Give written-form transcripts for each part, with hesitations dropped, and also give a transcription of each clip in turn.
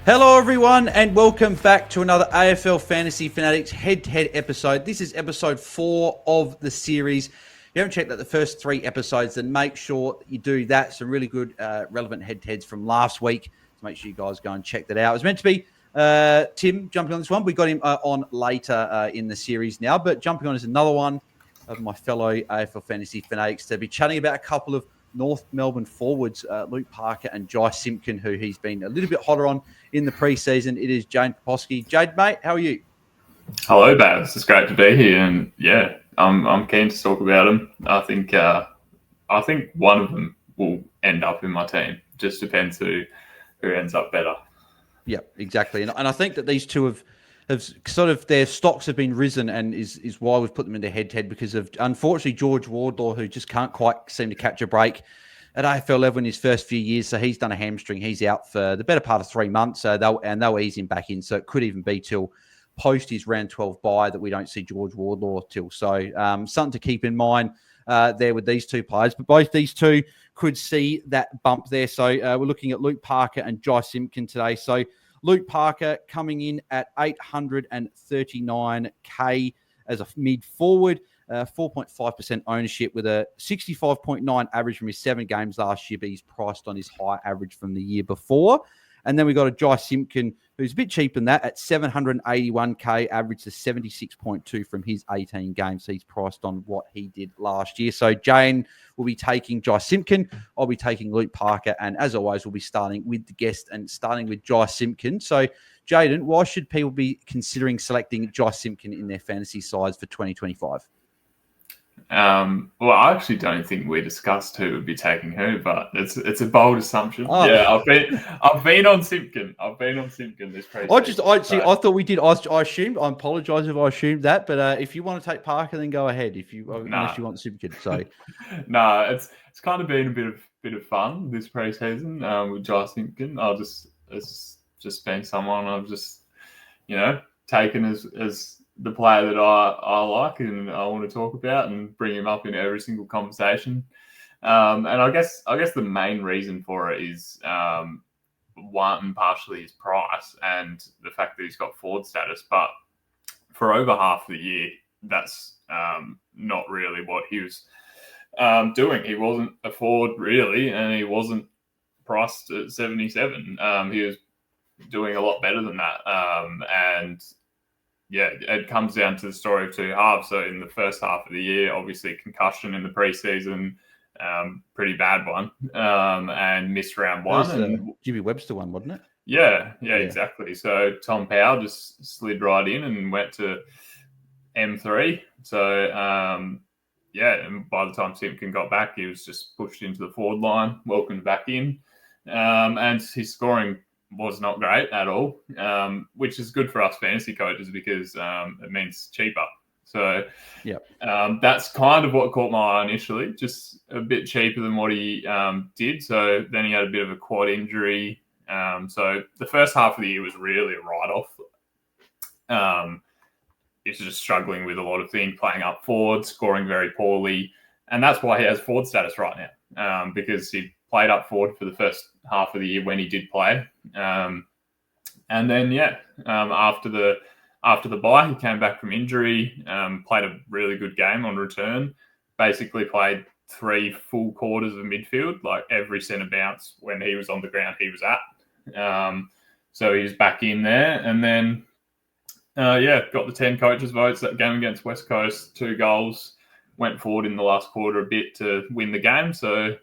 Hello everyone and welcome back to another AFL Fantasy Fanatics Head-to-Head episode. This is episode 4 of the series. If you haven't checked out the first 3 episodes, then make sure that you do that. Some really good relevant head-to-heads from last week. So make sure you guys go and check that out. It was meant to be Tim jumping on this one. We got him on later in the series now, but jumping on is another one of my fellow AFL Fantasy Fanatics to be chatting about a couple of North Melbourne forwards, Luke Parker and Jai Simpkin, who he's been a little bit hotter on in the preseason. It is Jaiden Poposky. Jade, mate, how are you? Hello, Babs. It's great to be here, and yeah, I'm keen to talk about them. I think one of them will end up in my team. Just depends who ends up better. Yeah, exactly. And I think that these two have sort of their stocks have been risen, and is why we've put them into head-to-head because of, unfortunately, George Wardlaw, who just can't quite seem to catch a break at AFL level in his first few years. So he's done a hamstring. He's out for the better part of 3 months. So they'll ease him back in. So it could even be till post his round 12 bye that we don't see George Wardlaw till. So something to keep in mind there with these two players. But both these two could see that bump there. So we're looking at Luke Parker and Jai Simpkin today. So Luke Parker coming in at 839K as a mid-forward, 4.5% ownership with a 65.9 average from his 7 games last year, but he's priced on his high average from the year before. And then we got a Jai Simpkin, who's a bit cheaper than that, at 781K, average to 76.2 from his 18 games. So he's priced on what he did last year. So Jane will be taking Jai Simpkin. I'll be taking Luke Parker. And as always, we'll be starting with the guest and starting with Jai Simpkin. So Jaiden, why should people be considering selecting Jai Simpkin in their fantasy sides for 2025? Well, I actually don't think we discussed who would be taking who, but it's a bold assumption. Oh. Yeah, I've been on Simpkin. I've been on Simpkin this preseason. I thought we did. I assumed. I apologise if I assumed that, but if you want to take Parker, then go ahead. Unless you want Simpkin, so no, it's kind of been a bit of fun this preseason with Jai Simpkin. It's just been someone I've just taken as the player that I like and I want to talk about and bring him up in every single conversation. And I guess the main reason for it is one, partially his price and the fact that he's got forward status. But for over half the year, that's not really what he was doing. He wasn't a forward really, and he wasn't priced at 77. He was doing a lot better than that. And yeah, it comes down to the story of two halves. So in the first half of the year, obviously concussion in the preseason, pretty bad one, and missed round 1. And Jimmy Webster one, wasn't it? Yeah, exactly. So Tom Powell just slid right in and went to M3. So and by the time Simpkin got back, he was just pushed into the forward line, welcomed back in, and his scoring was not great at all, which is good for us fantasy coaches because it means cheaper. So that's kind of what caught my eye initially, just a bit cheaper than what he did. So then he had a bit of a quad injury. So the first half of the year was really a write-off. He's just struggling with a lot of things, playing up forward, scoring very poorly. And that's why he has forward status right now, because he played up forward for the first half of the year when he did play. And then, after the bye, he came back from injury, played a really good game on return, basically played 3 full quarters of midfield, like every centre bounce when he was on the ground he was at. So he was back in there. And then, got the 10 coaches' votes that game against West Coast, 2 goals, went forward in the last quarter a bit to win the game. So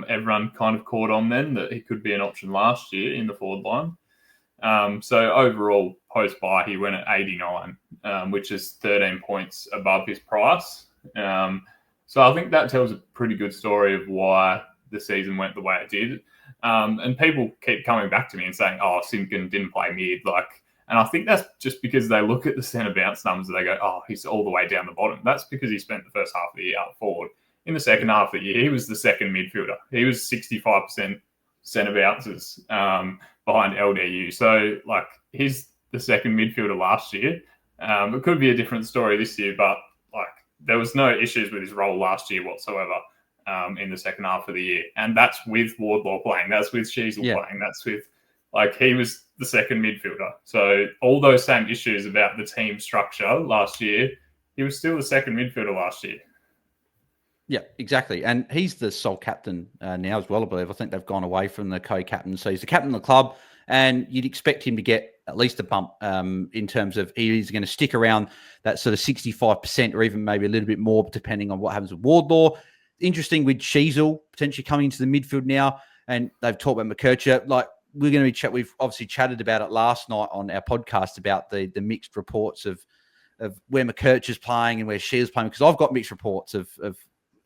everyone kind of caught on then that he could be an option last year in the forward line. So overall, post-buy, he went at 89, which is 13 points above his price. So I think that tells a pretty good story of why the season went the way it did. And people keep coming back to me and saying, oh, Simpkin didn't play mid. And I think that's just because they look at the centre bounce numbers and they go, oh, he's all the way down the bottom. That's because he spent the first half of the year up forward. In the second half of the year, he was the second midfielder. He was 65% centre bounces behind LDU. So, he's the second midfielder last year. It could be a different story this year, but, there was no issues with his role last year whatsoever in the second half of the year. And that's with Wardlaw playing. That's with Sheasel playing. That's with, like he was the second midfielder. So all those same issues about the team structure last year, he was still the second midfielder last year. Yeah, exactly. And he's the sole captain now as well, I believe. I think they've gone away from the co-captain. So he's the captain of the club, and you'd expect him to get at least a bump in terms of he's going to stick around that sort of 65% or even maybe a little bit more, depending on what happens with Wardlaw. Interesting with Sheasel potentially coming into the midfield now, and they've talked about McKercher. Like, we're going to be we've obviously chatted about it last night on our podcast about the mixed reports of where McKercher's playing and where Sheasel's playing, because I've got mixed reports of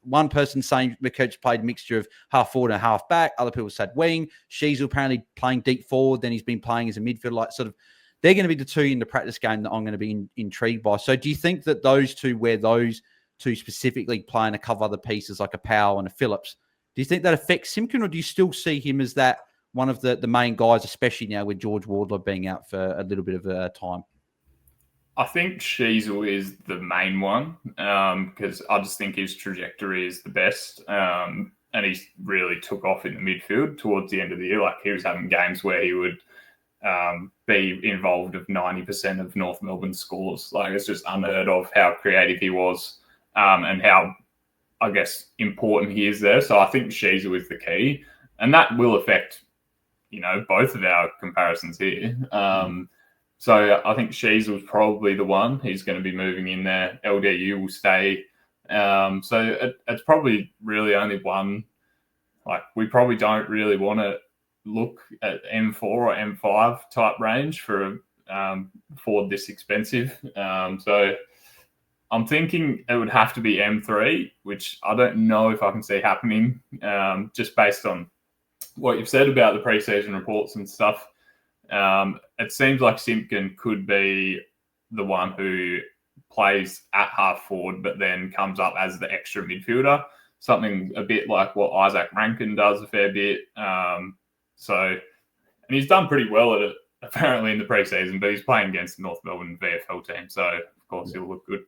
one person saying McKercher played a mixture of half forward and half back. Other people said wing. Sheasel apparently playing deep forward. Then he's been playing as a midfielder. Like, sort of, they're going to be the two in the practice game that I'm going to be intrigued by. So do you think that those two, where those two specifically playing a couple other pieces like a Powell and a Phillips, do you think that affects Simpkin, or do you still see him as that one of the main guys, especially now with George Wardlaw being out for a little bit of time? I think Sheasel is the main one because I just think his trajectory is the best. And he really took off in the midfield towards the end of the year. Like, he was having games where he would be involved of 90% of North Melbourne scores. Like, it's just unheard of how creative he was and how, I guess, important he is there. So I think Sheasel is the key. And that will affect, both of our comparisons here. So I think Sheasel's probably the one. He's going to be moving in there. LDU will stay. So it's probably really only one. Like, we probably don't really want to look at M4 or M5 type range for Ford this expensive. So I'm thinking it would have to be M3, which I don't know if I can see happening just based on what you've said about the preseason reports and stuff. It seems like Simpkin could be the one who plays at half forward, but then comes up as the extra midfielder, something a bit like what Isaac Rankin does a fair bit. And he's done pretty well at it, apparently, in the preseason, but he's playing against the North Melbourne VFL team. So, of course, he'll look good.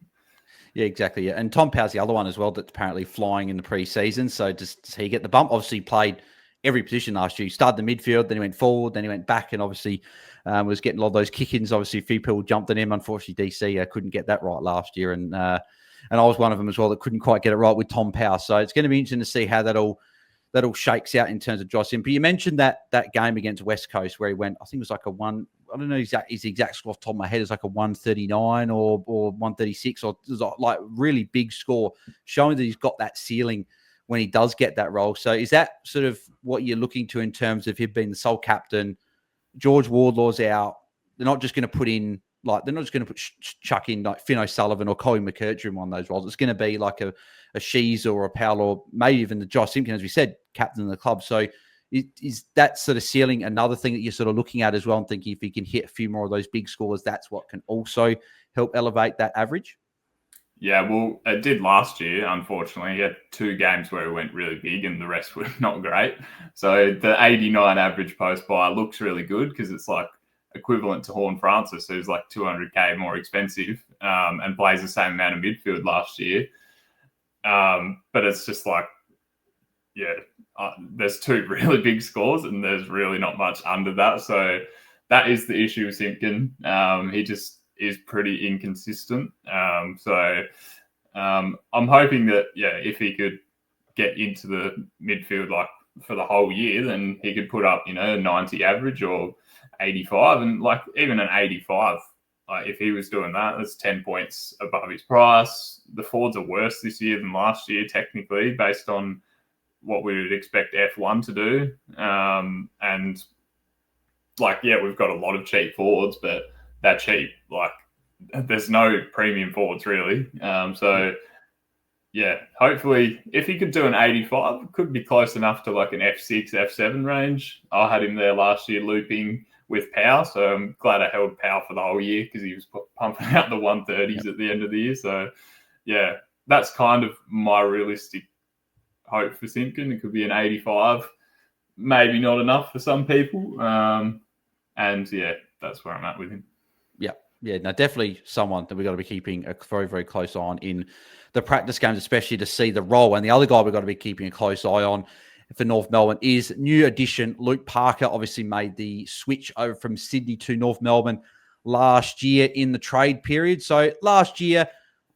Yeah, exactly. Yeah. And Tom Powell's the other one as well that's apparently flying in the preseason. So does he get the bump? Obviously, he played every position last year. He started the midfield, then he went forward, then he went back, and obviously was getting a lot of those kick-ins. Obviously, a few people jumped on him. Unfortunately, DC couldn't get that right last year, and I was one of them as well that couldn't quite get it right with Tom Powell. So it's going to be interesting to see how that all shakes out in terms of Josh Simpkin. You mentioned that game against West Coast where he went, I think it was like a one. I don't know his exact score off the top of my head. It's like a 139 or 136, or it was like really big score, showing that he's got that ceiling when he does get that role. So is that sort of what you're looking to in terms of him being the sole captain? George Wardlaw's out. They're not just going to put in, like, they're not just going to chuck in like Finn O'Sullivan or Colin McKercher in one of those roles. It's going to be like a Shees or a Powell or maybe even the Josh Simpkin, as we said, captain of the club. So is that sort of ceiling another thing that you're sort of looking at as well and thinking if he can hit a few more of those big scores, that's what can also help elevate that average? Yeah, well, it did last year, unfortunately. He had 2 games where he went really big and the rest were not great. So the 89 average post buy looks really good because it's like equivalent to Horn Francis, who's like 200K more expensive and plays the same amount of midfield last year. But it's just like, there's 2 really big scores and there's really not much under that. So that is the issue with Simpkin. He just is pretty inconsistent. I'm hoping that, if he could get into the midfield like for the whole year, then he could put up, a 90 average or 85. And like even an 85, if he was doing that, that's 10 points above his price. The Fords are worse this year than last year, technically, based on what we would expect F1 to do. And we've got a lot of cheap forwards, but they're cheap. Like, there's no premium forwards really. Hopefully if he could do an 85, it could be close enough to like an F6, F7 range. I had him there last year looping with Power, so I'm glad I held Power for the whole year because he was pumping out the 130s at the end of the year. So, that's kind of my realistic hope for Simpkin. It could be an 85, maybe not enough for some people. That's where I'm at with him. Yeah, no, definitely someone that we've got to be keeping a very, very close eye on in the practice games, especially to see the role. And the other guy we've got to be keeping a close eye on for North Melbourne is new addition Luke Parker. Obviously made the switch over from Sydney to North Melbourne last year in the trade period. So last year,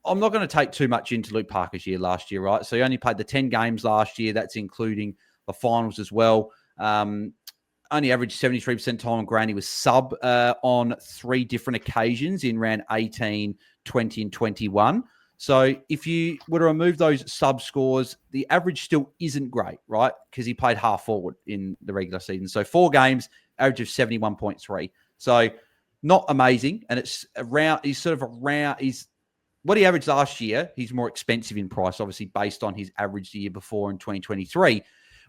I'm not going to take too much into Luke Parker's year last year, right? So he only played the 10 games last year. That's including the finals as well. Only averaged 73% time on ground. He was sub on 3 different occasions in round 18, 20, and 21. So if you were to remove those sub scores, the average still isn't great, right? Because he played half forward in the regular season. So 4 games, average of 71.3. So not amazing. And it's around, he's what he averaged last year. He's more expensive in price, obviously, based on his average the year before in 2023,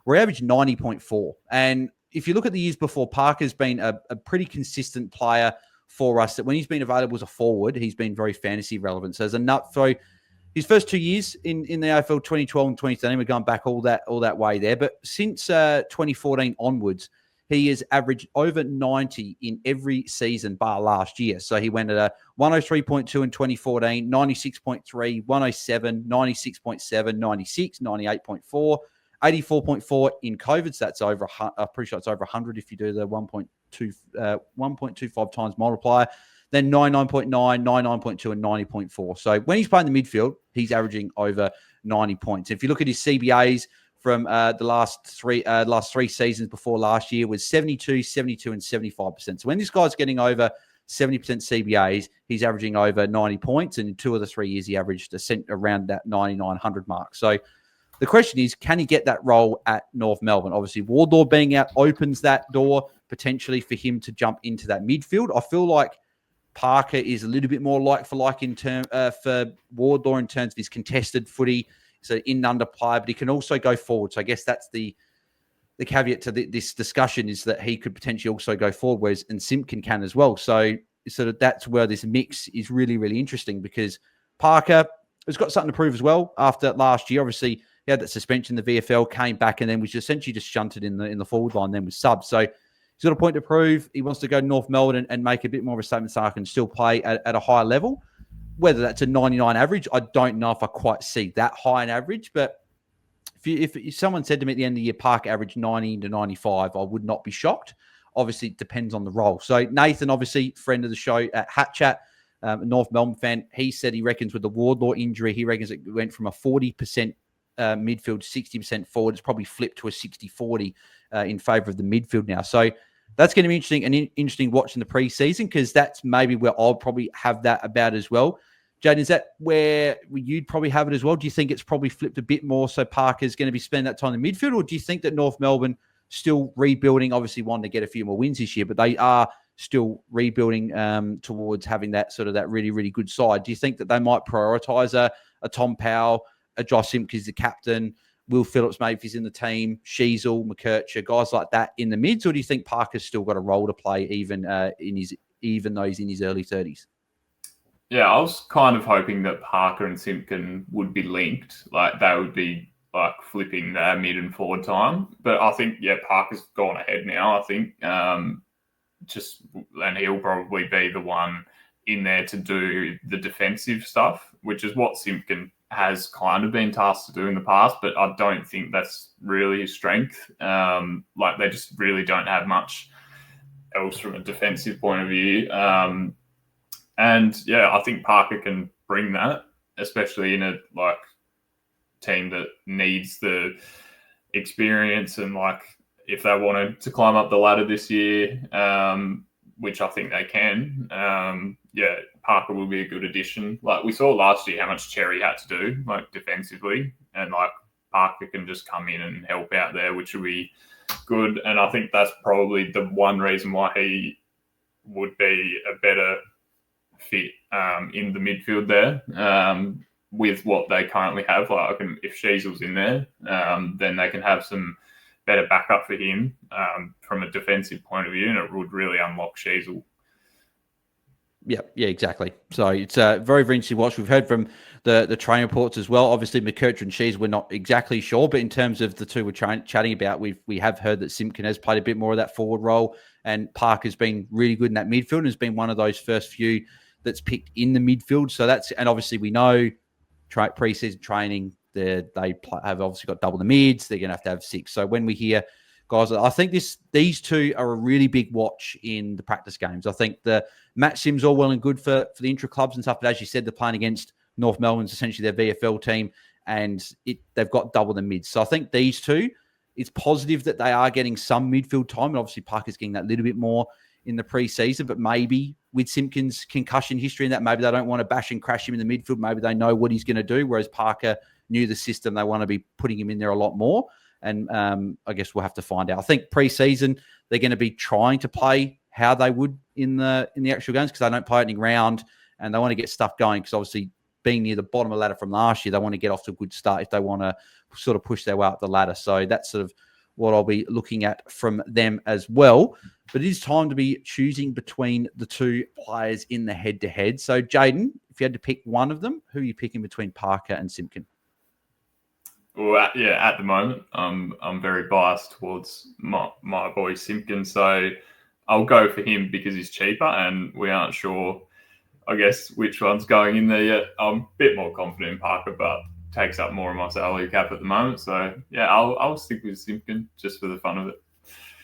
where he averaged 90.4. And if you look at the years before, Parker's been a pretty consistent player for us, that when he's been available as a forward, he's been very fantasy relevant. So as a nut for his first 2 years in the AFL, 2012 and 2013, we're going back all that way there. But since 2014 onwards, he has averaged over 90 in every season bar last year. So he went at a 103.2 in 2014, 96.3, 107, 96.7, 96, 98.4, 84.4 in COVID. So that's over, I'm pretty sure it's over 100 if you do the 1.25 times multiplier. Then 99.9, 99.2, and 90.4. So when he's playing the midfield, he's averaging over 90 points. If you look at his CBAs from the last three seasons before last year, was 72, 72, and 75%. So when this guy's getting over 70% CBAs, he's averaging over 90 points. And in 2 of the 3 years, he averaged around that 99-100 mark. So the question is, can he get that role at North Melbourne? Obviously, Wardlaw being out opens that door potentially for him to jump into that midfield. I feel like Parker is a little bit more like for for Wardlaw in terms of his contested footy. So in under player, but he can also go forward. So I guess that's the caveat to this discussion, is that he could potentially also go forward, whereas and Simpkin can as well. So that's where this mix is really, really interesting, because Parker has got something to prove as well after last year. Obviously, he had that suspension in the VFL, came back, and then was essentially just shunted in the forward line, then was sub. So he's got a point to prove. He wants to go to North Melbourne and make a bit more of a statement so I can still play at a higher level. Whether that's a 99 average, I don't know if I quite see that high an average. But if someone said to me at the end of the year, Park average 90 to 95, I would not be shocked. Obviously, it depends on the role. So Nathan, obviously, friend of the show at Hat Chat, North Melbourne fan, he said he reckons with the Wardlaw injury, he reckons it went from a 40% midfield, 60% forward. It's probably flipped to a 60-40 in favour of the midfield now. So that's going to be interesting, and interesting watching the preseason, because that's maybe where I'll probably have that about as well. Jaiden, is that where you'd probably have it as well? Do you think it's probably flipped a bit more so Parker's going to be spending that time in the midfield, or do you think that North Melbourne still rebuilding, obviously wanting to get a few more wins this year, but they are still rebuilding towards having that sort of that really, really good side? Do you think that they might prioritise a Tom Powell, a Josh Simpkin as the captain, Will Phillips maybe if he's in the team, Sheasel, McKercher, guys like that in the mids, or do you think Parker's still got a role to play even though he's in his early 30s? Yeah, I was kind of hoping that Parker and Simpkin would be linked, like they would be like flipping their mid and forward time. But I think, Parker's gone ahead now. I think and he'll probably be the one in there to do the defensive stuff, which is what Simpkin has kind of been tasked to do in the past, but I don't think that's really his strength. Like they just really don't have much else from a defensive point of view. I think Parker can bring that, especially in a like team that needs the experience, and like if they wanted to climb up the ladder this year, which I think they can, Parker will be a good addition. Like we saw last year how much Cherry had to do, like defensively, and like Parker can just come in and help out there, which will be good. And I think that's probably the one reason why he would be a better fit in the midfield there with what they currently have. Like if Sheasel's in there, then they can have some better backup for him from a defensive point of view, and it would really unlock Sheasel. Yeah, exactly. So it's a very, very interesting watch. We've heard from the training reports as well. Obviously, McKercher and Shees, we're not exactly sure, but in terms of the two we're chatting about, we have heard that Simpkin has played a bit more of that forward role, and Parker's been really good in that midfield and has been one of those first few that's picked in the midfield. So and obviously we know pre-season training, They have obviously got double the mids. They're going to have 6. So when we hear guys, I think these two are a really big watch in the practice games. I think the Matt Sims all well and good for the intra clubs and stuff, but as you said, they're playing against North Melbourne's essentially their VFL team, and they've got double the mids. So I think these two, it's positive that they are getting some midfield time, and obviously Parker's getting that little bit more in the preseason, but maybe with Simpkin's concussion history and that, maybe they don't want to bash and crash him in the midfield. Maybe they know what he's going to do, whereas Parker knew the system. They want to be putting him in there a lot more. And I guess we'll have to find out. I think pre-season, they're going to be trying to play how they would in the actual games because they don't play opening round and they want to get stuff going because obviously being near the bottom of the ladder from last year, they want to get off to a good start if they want to sort of push their way up the ladder. So that's sort of what I'll be looking at from them as well. But it is time to be choosing between the two players in the head-to-head. So, Jaiden, if you had to pick one of them, who are you picking between Parker and Simpkin? Well, at the moment, I'm very biased towards my boy Simpkin. So I'll go for him because he's cheaper and we aren't sure, I guess, which one's going in there yet. I'm a bit more confident in Parker, but takes up more of my salary cap at the moment. So, yeah, I'll stick with Simpkin just for the fun of it.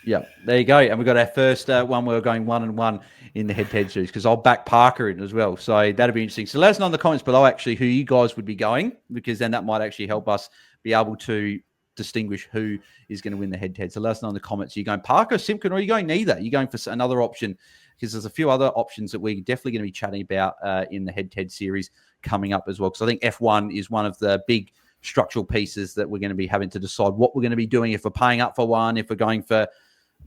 Yeah, there you go. And we've got our first one where we're going 1-1 in the head-to-head series because I'll back Parker in as well. So that'll be interesting. So let us know in the comments below actually who you guys would be going because then that might actually help us be able to distinguish who is going to win the head-to-head. So let us know in the comments. Are you going Parker, Simpkin, or are you going neither? Are you going for another option? Because there's a few other options that we're definitely going to be chatting about in the head-to-head series coming up as well. Because I think F1 is one of the big structural pieces that we're going to be having to decide what we're going to be doing. If we're paying up for one, if we're going for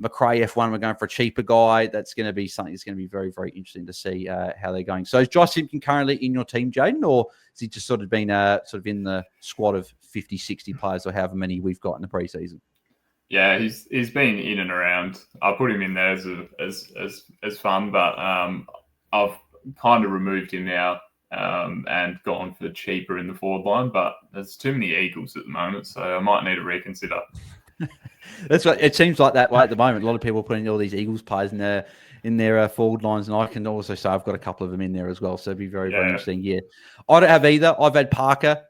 McRae F1, we're going for a cheaper guy. That's going to be something that's going to be very, very interesting to see how they're going. So is Josh Simpkin currently in your team, Jaiden, or has he just sort of been sort of in the squad of 50, 60 players or however many we've got in the preseason? Yeah, he's been in and around. I put him in there as fun, but I've kind of removed him now and gone for cheaper in the forward line. But there's too many Eagles at the moment, so I might need to reconsider. That's what it seems like that way at the moment. A lot of people are putting all these Eagles players in their forward lines, and I can also say I've got a couple of them in there as well. So it'd be very, very interesting. Yeah, I don't have either. I've had Parker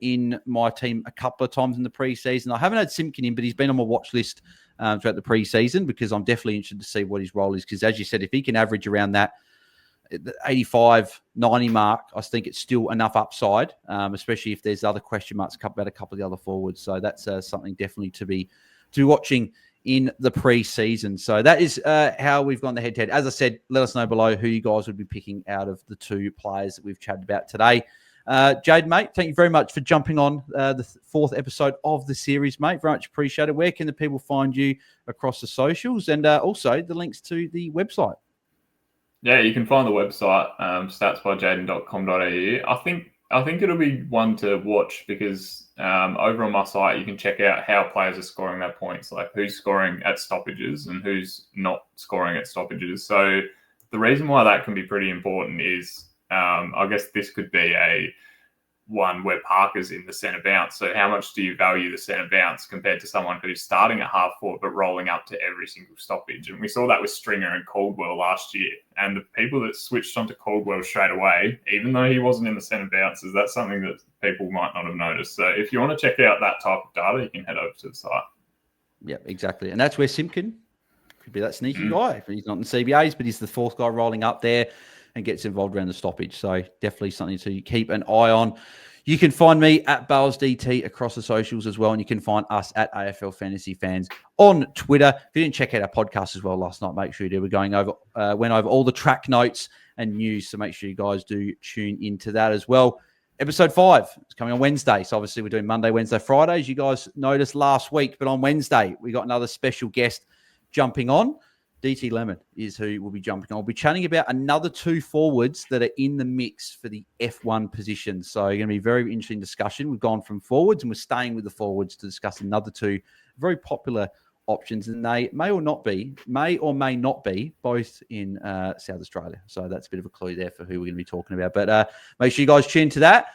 in my team a couple of times in the preseason. I haven't had Simpkin in, but he's been on my watch list throughout the preseason because I'm definitely interested to see what his role is. Because as you said, if he can average around that 85, 90 mark, I think it's still enough upside, especially if there's other question marks about a couple of the other forwards. So that's something definitely to be watching in the preseason. So that is how we've gone the head-to-head. As I said, let us know below who you guys would be picking out of the two players that we've chatted about today. Jaiden, mate, thank you very much for jumping on the fourth episode of the series, mate. Very much appreciated. Where can the people find you across the socials and also the links to the website? Yeah, you can find the website, statsbyjaiden.com.au. I think it'll be one to watch because over on my site, you can check out how players are scoring their points, like who's scoring at stoppages and who's not scoring at stoppages. So the reason why that can be pretty important is, I guess this could be a one where Parker's in the centre bounce. So how much do you value the centre bounce compared to someone who's starting at half forward but rolling up to every single stoppage? And we saw that with Stringer and Caldwell last year. And the people that switched onto Caldwell straight away, even though he wasn't in the centre bounces, that's something that people might not have noticed. So if you want to check out that type of data, you can head over to the site. Yeah, exactly. And that's where Simpkin could be that sneaky guy. He's not in CBAs, but he's the fourth guy rolling up there and gets involved around the stoppage. So definitely something to keep an eye on. You can find me at BAILSDT across the socials as well. And you can find us at AFL Fantasy Fans on Twitter. If you didn't check out our podcast as well last night, make sure you do. We're went over all the track notes and news. So make sure you guys do tune into that as well. Episode 5 is coming on Wednesday. So obviously we're doing Monday, Wednesday, Fridays. You guys noticed last week, but on Wednesday, we got another special guest jumping on. DT Lemon is who will be jumping on. We'll be chatting about another 2 forwards that are in the mix for the F1 position. So going to be a very interesting discussion. We've gone from forwards and we're staying with the forwards to discuss another 2 very popular options. And they may or may not be both in South Australia. So that's a bit of a clue there for who we're going to be talking about. But make sure you guys tune to that.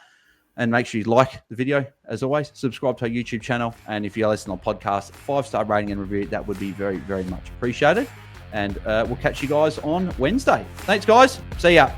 And make sure you like the video, as always. Subscribe to our YouTube channel. And if you're listening on podcast, 5-star rating and review. That would be very, very much appreciated. And we'll catch you guys on Wednesday. Thanks, guys. See ya.